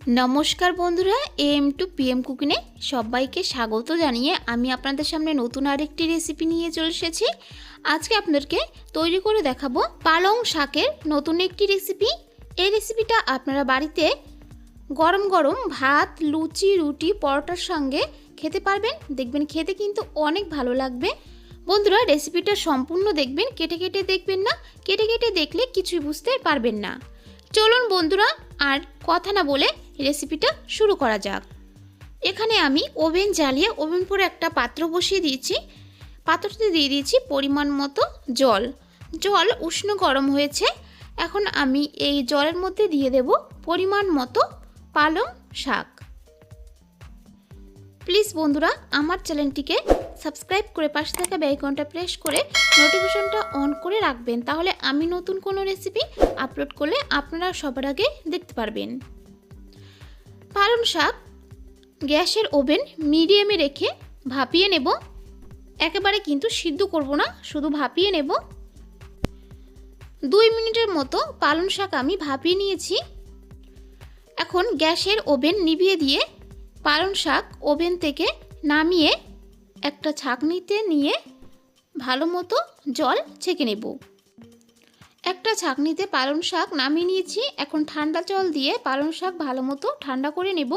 নমস্কার বন্ধুরা, M two PM কুকিংয়ে সবাইকে স্বাগত জানিয়ে আমি আপনাদের সামনে নতুন আরেকটি রেসিপি নিয়ে চলে এসেছি। আজকে আপনাদেরকে তৈরি করে দেখাবো পালং শাকের নতুন একটি রেসিপি। এই রেসিপিটা আপনারা বাড়িতে গরম গরম ভাত, লুচি, রুটি, পরোটার সঙ্গে খেতে পারবেন। দেখবেন খেতে কিন্তু অনেক ভালো লাগবে। বন্ধুরা, রেসিপিটা সম্পূর্ণ দেখবেন, কেটে কেটে দেখবেন না। কেটে কেটে দেখলে কিছুই বুঝতে পারবেন না। চলুন বন্ধুরা, আর কথা না বলে রেসিপিটা শুরু করা যাক। এখানে আমি ওভেন জ্বালিয়ে ওভেন পরে একটা পাত্র বসিয়ে দিয়েছি। পাত্রতে দিয়ে দিয়েছি পরিমাণ মতো জল। জল উষ্ণ গরম হয়েছে। এখন আমি এই জলের মধ্যে দিয়ে দেব পরিমাণ মতো পালং শাক। প্লিজ বন্ধুরা, আমার চ্যানেলটিকে সাবস্ক্রাইব করে পাশে থাকা বেল আইকনটা প্রেস করে নোটিফিকেশনটা অন করে রাখবেন, তাহলে আমি নতুন কোনো রেসিপি আপলোড করলে আপনারা সবার আগে দেখতে পারবেন। পালং শাক গ্যাসের ওভেন মিডিয়ামে রেখে ভাপিয়ে নেব। একেবারে কিন্তু সিদ্ধ করব না, শুধু ভাপিয়ে নেব। 2 মিনিটের মতো পালং শাক আমি ভাপিয়ে নিয়েছি। এখন গ্যাসের ওভেন নিভিয়ে দিয়ে পালং শাক ওভেন থেকে নামিয়ে একটা ছাঁকনিতে নিয়ে ভালো মতো জল ছেঁকে নেব। একটা ছাঁকনিতে পালং শাক নামিয়ে নিয়েছি। এখন ঠান্ডা জল দিয়ে পালং শাক ভালো মতো ঠান্ডা করে নেব।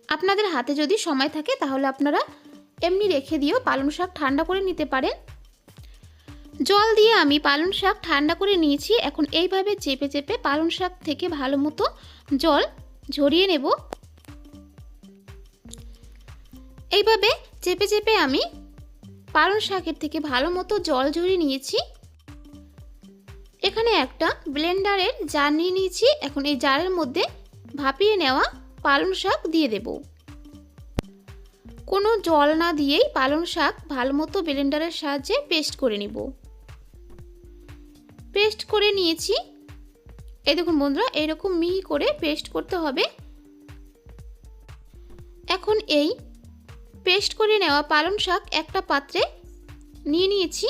আপনাদের হাতে যদি সময় থাকে তাহলে আপনারা এমনি রেখে দিয়েও পালং শাক ঠান্ডা করে নিতে পারেন। জল দিয়ে আমি পালং শাক ঠান্ডা করে নিয়েছি। এখন এইভাবে চেপে চেপে পালং শাক থেকে ভালো মতো জল ঝরিয়ে নেব। এইভাবে চেপে চেপে আমি পালং শাকের থেকে ভালো মতো জল ঝরিয়ে নিয়েছি। এখানে একটা ব্লেন্ডারের জার নিয়ে নিয়েছি। এখন এই জারের মধ্যে ভাপিয়ে নেওয়া পালং শাক দিয়ে দেব। কোনো জল না দিয়েই পালং শাক ভালো মতো ব্লেন্ডারের সাহায্যে পেস্ট করে নেব। পেস্ট করে নিয়েছি। এই দেখুন বন্ধুরা, এরকম মিহি করে পেস্ট করতে হবে। এখন এই পেস্ট করে নেওয়া পালং শাক একটা পাত্রে নিয়ে নিয়েছি।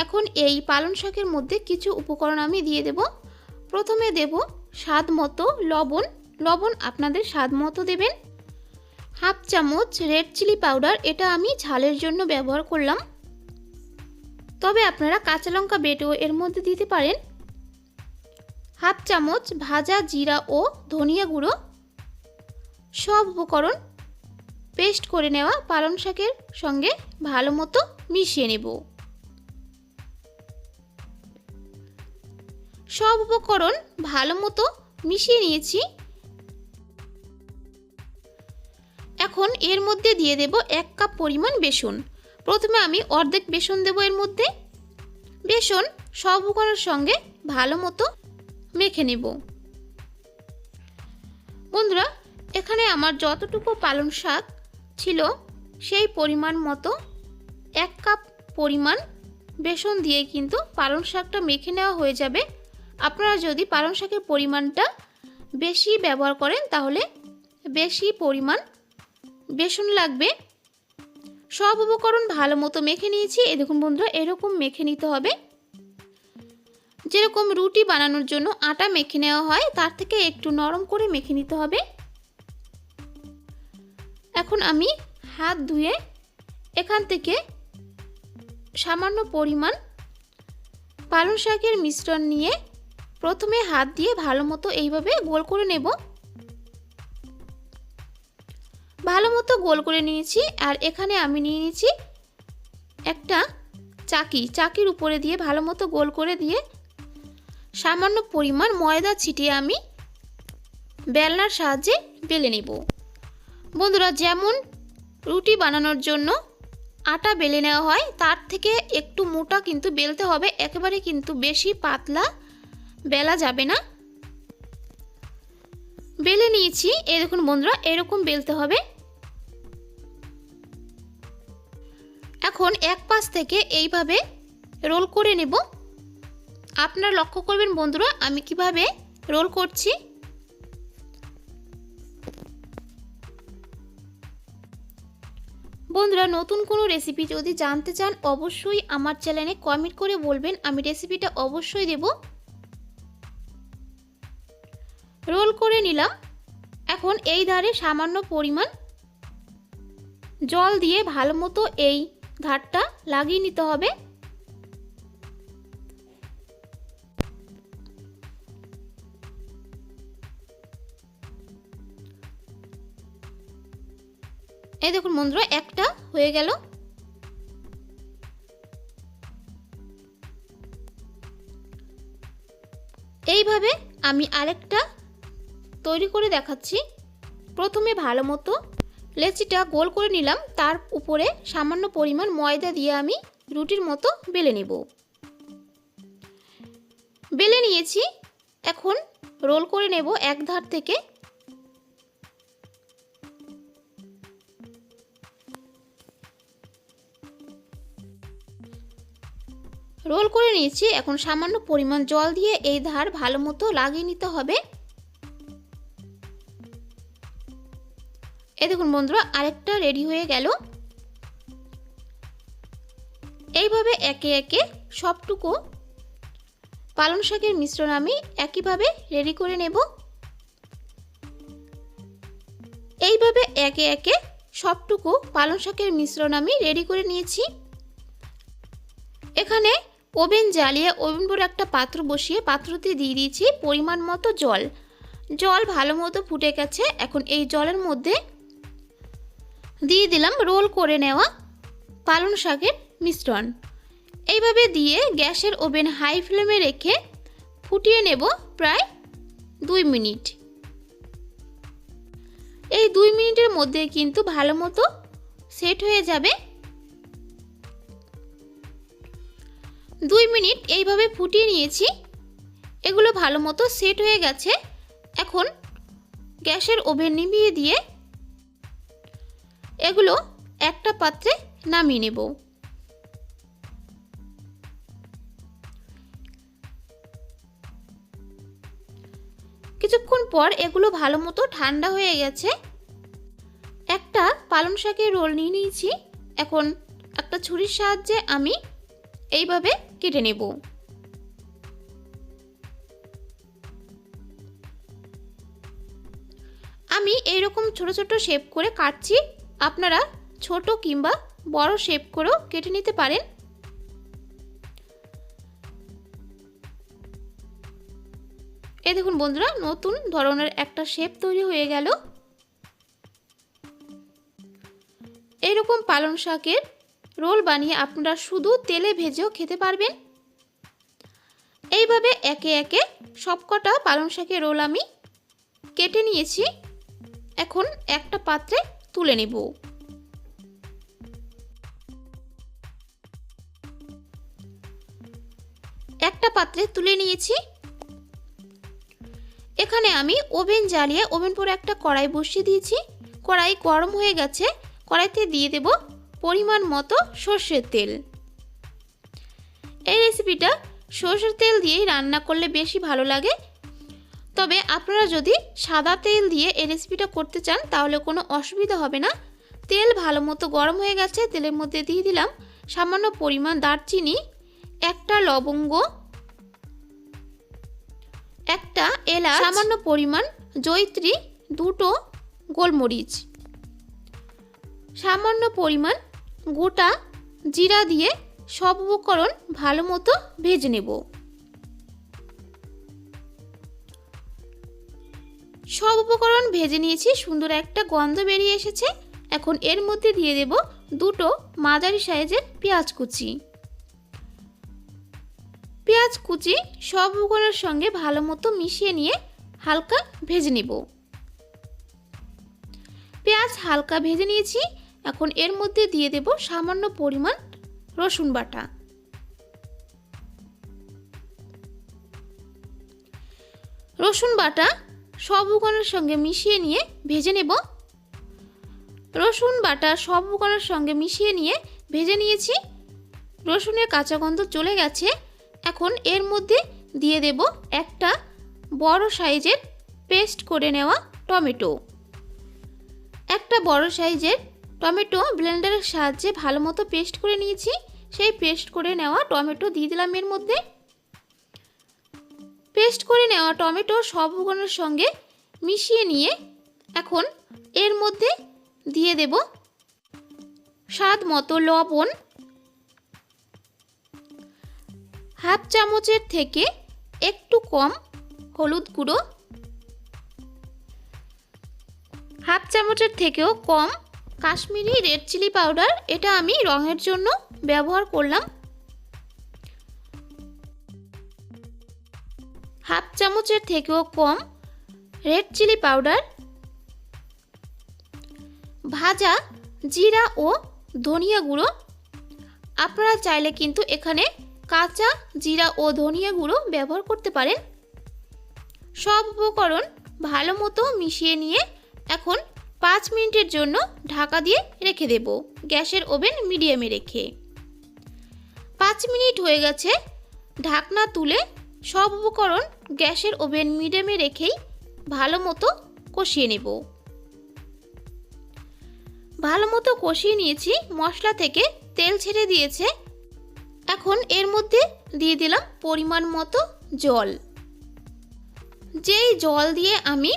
এখন এই পালং শাকের মধ্যে কিছু উপকরণ আমি দিয়ে দেব। প্রথমে দেব স্বাদ মতো লবণ। লবণ আপনাদের স্বাদ মতো দেবেন। হাফ চামচ রেড চিলি পাউডার, এটা আমি ঝালের জন্য ব্যবহার করলাম, তবে আপনারা কাঁচা লঙ্কা বেটেও এর মধ্যে দিতে পারেন। হাফ চামচ ভাজা জিরা ও ধনিয়া গুঁড়ো। সব উপকরণ পেস্ট করে নেওয়া পালং শাকের সঙ্গে ভালো মতো মিশিয়ে নেব। সব উপকরণ ভালো মতো মিশিয়ে নিয়েছি। এখন এর মধ্যে দিয়ে দেব 1 কাপ পরিমাণ বেসন। প্রথমে আমি অর্ধেক বেসন দেব এর মধ্যে। বেসন সব উপকরণের সঙ্গে ভালো মতো মেখে নেব। বন্ধুরা, এখানে আমার যতটুকু পালং শাক ছিল সেই পরিমাণ মতো 1 কাপ পরিমাণ বেসন দিয়ে কিন্তু পালং শাকটা মেখে নেওয়া হয়ে যাবে। আপনারা যদি পালং শাকের পরিমাণটা বেশি ব্যবহার করেন তাহলে বেশি পরিমাণ বেসন লাগবে। সব উপকরণ ভালো মতো মেখে নিয়েছি। এই দেখুন বন্ধুরা, এরকম মেখে নিতে হবে। যেরকম রুটি বানানোর জন্য আটা মেখে নেওয়া হয় তার থেকে একটু নরম করে মেখে নিতে হবে। এখন আমি হাত ধুয়ে এখান থেকে সামান্য পরিমাণ পালং শাকের মিশ্রণ নিয়ে প্রথমে হাত দিয়ে ভালো মতো এইভাবে গোল করে নেব। ভালো মতো গোল করে নিয়েছি। আর এখানে আমি নিয়ে নিয়েছি একটা চাকি। চাকির উপরে দিয়ে ভালো মতো গোল করে দিয়ে সামান্য পরিমাণ ময়দা ছিটিয়ে আমি বেলনার সাহায্যে বেলে নেব। বন্ধুরা, যেমন রুটি বানানোর জন্য আটা বেলে নেওয়া হয় তার থেকে একটু মোটা কিন্তু বেলতে হবে। একেবারে কিন্তু বেশি পাতলা বেলা যাবে না। বেলে নিয়েছি। এই দেখুন বন্ধুরা, এরকম বেলতে হবে। এখন এক পাশ থেকে এইভাবে রোল করে নেব। আপনারা লক্ষ্য করবেন বন্ধুরা আমি কিভাবে রোল করছি। বন্ধুরা, নতুন কোনো রেসিপি যদি জানতে চান অবশ্যই আমার চ্যানেলে কমেন্ট করে বলবেন, আমি রেসিপিটা অবশ্যই দেব। রোল করে নিলাম। এখন এই ধারে সামান্য পরিমাণ জল দিয়ে ভালো মতো এই ধারটা লাগিয়ে নিতে হবে। এই দেখুন বন্ধুরা, একটা হয়ে গেল। এইভাবে আমি আরেকটা তৈরি করে দেখাচ্ছি। প্রথমে ভালো মতো লেচিটা গোল করে নিলাম, তার উপরে সামান্য পরিমাণ ময়দা দিয়ে আমি রুটির মতো বেলে নেব। বেলে নিয়েছি, এখন রোল করে নেব এক ধার থেকে। রোল করে নিয়েছি, এখন সামান্য পরিমাণ জল দিয়ে এই ধার ভালো মতো লাগিয়ে নিতে হবে। এই দেখুন বন্ধুরা, আরেকটা রেডি হয়ে গেল। এইভাবে একে একে সবটুকু পালং শাকের মিশ্রণ আমি একইভাবে রেডি করে নেব। এইভাবে একে একে সবটুকু পালং শাকের মিশ্রণ আমি রেডি করে নিয়েছি। এখানে ওভেন জ্বালিয়ে ওভেন পরে একটা পাত্র বসিয়ে পাত্রতে দিয়ে দিয়েছি পরিমাণ মতো জল। জল ভালো মতো ফুটে গেছে। এখন এই জলের মধ্যে দিয়ে দিলাম রোল করে নেওয়া পালং শাকের মিশ্রণ। এইভাবে দিয়ে গ্যাসের ওভেন হাই ফ্লেমে রেখে ফুটিয়ে নেব প্রায় 2 মিনিট। এই 2 মিনিটের মধ্যে কিন্তু ভালো মতো সেট হয়ে যাবে। 2 মিনিট এইভাবে ফুটিয়ে নিয়েছি, এগুলো ভালো মতো সেট হয়ে গেছে। এখন গ্যাসের ওভেন নিভিয়ে দিয়ে এগুলো একটা পাত্রে নামিয়ে নেব। কিছুক্ষণ পর এগুলো ভালো মতো ঠান্ডা হয়ে গেছে। একটা পালং শাকের রোল নিয়ে নিয়েছি, এখন একটা ছুরির সাহায্যে আমি এইভাবে কেটে নেব। আমি এইরকম ছোট ছোট শেপ করে কাটছি, আপনারা ছোট কিংবা বড় শেপ করেও কেটে নিতে পারেন। এই দেখুন বন্ধুরা, নতুন ধরনের একটা শেপ তৈরি হয়ে গেল। এইরকম পালং শাকের রোল বানিয়ে আপনারা শুধু তেলে ভেজেও খেতে পারবেন। এইভাবে একে একে সবকটা পালং শাকের রোল আমি কেটে নিয়েছি, এখন একটা পাত্রে তুলে নেব। একটা পাত্রে তুলে নিয়েছি। এখানে আমি ওভেন জ্বালিয়ে ওভেন পরে একটা কড়াই বসিয়ে দিয়েছি। কড়াই গরম হয়ে গেছে, কড়াইতে দিয়ে দেব পরিমাণ মতো সরষের তেল। এই রেসিপিটা সরষের তেল দিয়েই রান্না করলে বেশি ভালো লাগে, তবে আপনারা যদি সাদা তেল দিয়ে এই রেসিপিটা করতে চান তাহলে কোনো অসুবিধা হবে না। তেল ভালো মতো গরম হয়ে গেছে, তেলের মধ্যে দিয়ে দিলাম সামান্য পরিমাণ দারচিনি, একটা লবঙ্গ, একটা এলাচ, সামান্য পরিমাণ জয়িত্রী, দুটো গোলমরিচ, সামান্য পরিমাণ গোটা জিরা দিয়ে সব উপকরণ ভালো মতো ভেজে নেব। সব উপকরণ ভেজে নিয়েছি, সুন্দর একটা গন্ধ বেরিয়ে এসেছে। এখন এর মধ্যে দিয়ে দেব দুটো মাঝারি সাইজের পেঁয়াজ কুচি। পেঁয়াজ কুচি সব উপকরণের সঙ্গে ভালো মতো মিশিয়ে নিয়ে হালকা ভেজে নেব। পেঁয়াজ হালকা ভেজে নিয়েছি, এখন এর মধ্যে দিয়ে দেব সামান্য পরিমাণ রসুন বাটা। রসুন বাটা সব উপকরণের সঙ্গে মিশিয়ে নিয়ে ভেজে নেব। রসুন বাটা সব উপকরণের সঙ্গে মিশিয়ে নিয়ে ভেজে নিয়েছি, রসুনের কাঁচা গন্ধ চলে গেছে। এখন এর মধ্যে দিয়ে দেব একটা বড় সাইজের পেস্ট করে নেওয়া টমেটো। একটা বড় সাইজের টমেটো ব্লেন্ডারের সাহায্যে ভালো মতো পেস্ট করে নিয়েছি, সেই পেস্ট করে নেওয়া টমেটো দিয়ে দিলাম এর মধ্যে। পেস্ট করে নেওয়া টমেটো সব উপকরণের সঙ্গে মিশিয়ে নিয়ে এখন এর মধ্যে দিয়ে দেব স্বাদ মতো লবণ, হাফ চামচের থেকে একটু কম হলুদ গুঁড়ো, হাফ চামচের থেকেও কম কাশ্মীরি রেড চিলি পাউডার, এটা আমি রঙের জন্য ব্যবহার করলাম। হাফ চামচের থেকেও কম রেড চিলি পাউডার, ভাজা জিরা ও ধনিয়া গুঁড়ো, আপনারা চাইলে কিন্তু এখানে কাঁচা জিরা ও ধনিয়া গুঁড়ো ব্যবহার করতে পারেন। সব উপকরণ ভালো মতো মিশিয়ে নিয়ে এখন 5 মিনিটের জন্য ঢাকা দিয়ে রেখে দেব, গ্যাসের ওভেন মিডিয়ামে রেখে। 5 মিনিট হয়ে গেছে, ঢাকনা তুলে সব উপকরণ গ্যাসের ওভেন মিডিয়ামে রেখেই ভালো মতো কষিয়ে নেব। ভালো মতো কষিয়ে নিয়েছি, মশলা থেকে তেল ছেড়ে দিয়েছে। এখন এর মধ্যে দিয়ে দিলাম পরিমাণ মতো জল। যেই জল দিয়ে আমি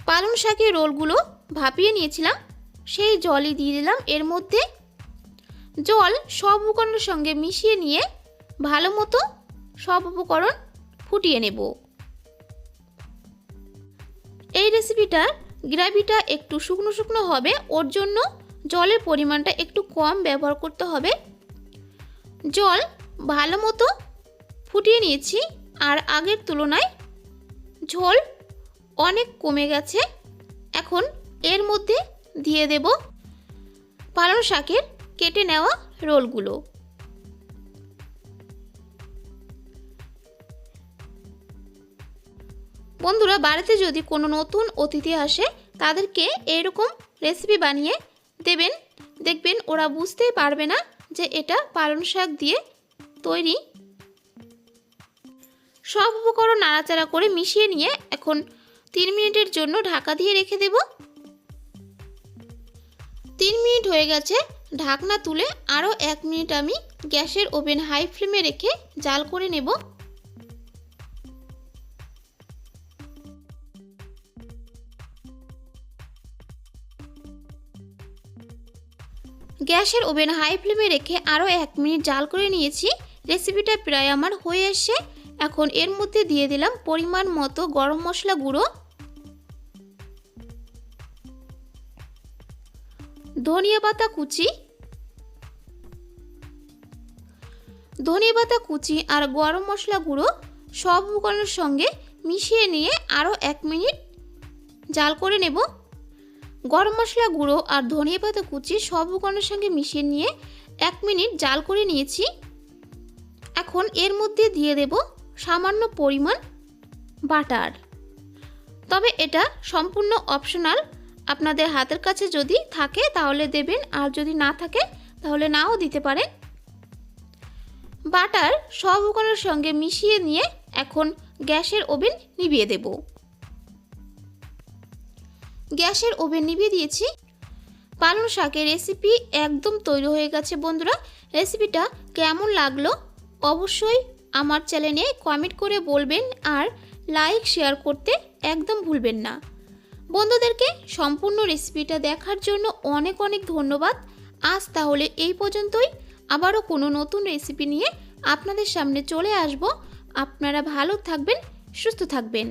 পালং শাকের রোলগুলো ভাপিয়ে নিয়েছিলাম সেই জলই দিয়ে দিলাম এর মধ্যে। জল সব উপকরণের সঙ্গে মিশিয়ে নিয়ে ভালো মতো সব উপকরণ ফুটিয়ে নেব। এই রেসিপিটার গ্রেভিটা একটু শুকনো শুকনো হবে, ওর জন্য জলের পরিমাণটা একটু কম ব্যবহার করতে হবে। জল ভালো মতো ফুটিয়ে নিয়েছি, আর আগের তুলনায় ঝোল অনেক কমে গেছে। এখন এর মধ্যে দিয়ে দেব পালং শাকের কেটে নেওয়া রোলগুলো। বন্ধুরা, বাড়িতে যদি কোনো নতুন অতিথি আসে তাদেরকে এরকম রেসিপি বানিয়ে দেবেন, দেখবেন ওরা বুঝতেই পারবে না যে এটা পালং শাক দিয়ে তৈরি। সব উপকরণ নাড়াচাড়া করে মিশিয়ে নিয়ে এখন 3 মিনিটের জন্য ঢাকা দিয়ে রেখে দেব। 3 মিনিট হয়ে গেছে, ঢাকনা তুলে আরও 1 মিনিট আমি গ্যাসের ওভেন হাই ফ্লেমে রেখে জাল করে নেব। গ্যাসের ওভেন হাই ফ্লেমে রেখে আরও 1 মিনিট জাল করে নিয়েছি। রেসিপিটা প্রায় আমার হয়ে এসে এখন এর মধ্যে দিয়ে দিলাম পরিমাণ মতো গরম মশলা গুঁড়ো, ধনিয়া পাতা কুচি, আর গরম মশলা গুঁড়ো সব উপকরণের সঙ্গে মিশিয়ে নিয়ে আরও 1 মিনিট জাল করে নেব। গরম মশলা গুঁড়ো আর ধনিয়া পাতা কুচি সব উপকরণের সঙ্গে মিশিয়ে নিয়ে 1 মিনিট জাল করে নিয়েছি। এখন এর মধ্যে দিয়ে দেব সামান্য পরিমাণ বাটার, তবে এটা সম্পূর্ণ অপশনাল, আপনাদের হাতের কাছে যদি থাকে তাহলে দেবেন, আর যদি না থাকে তাহলে নাও দিতে পারেন। বাটার সব উপকরণের সঙ্গে মিশিয়ে নিয়ে এখন গ্যাসের ওভেন নিভিয়ে দেব। গ্যাসের ওভেন নিভিয়ে দিয়েছি। পালং শাকের রেসিপি একদম তৈরি হয়ে গেছে। বন্ধুরা, রেসিপিটা কেমন লাগলো অবশ্যই আমার চ্যানেলে কমেন্ট করে বলবেন, আর লাইক শেয়ার করতে একদম ভুলবেন না। বন্ধুদেরকে সম্পূর্ণ রেসিপিটা দেখার জন্য অনেক অনেক ধন্যবাদ। আজ তাহলে এই পর্যন্তই, আবারও কোনো নতুন রেসিপি নিয়ে আপনাদের সামনে চলে আসব। আপনারা ভালো থাকবেন, সুস্থ থাকবেন।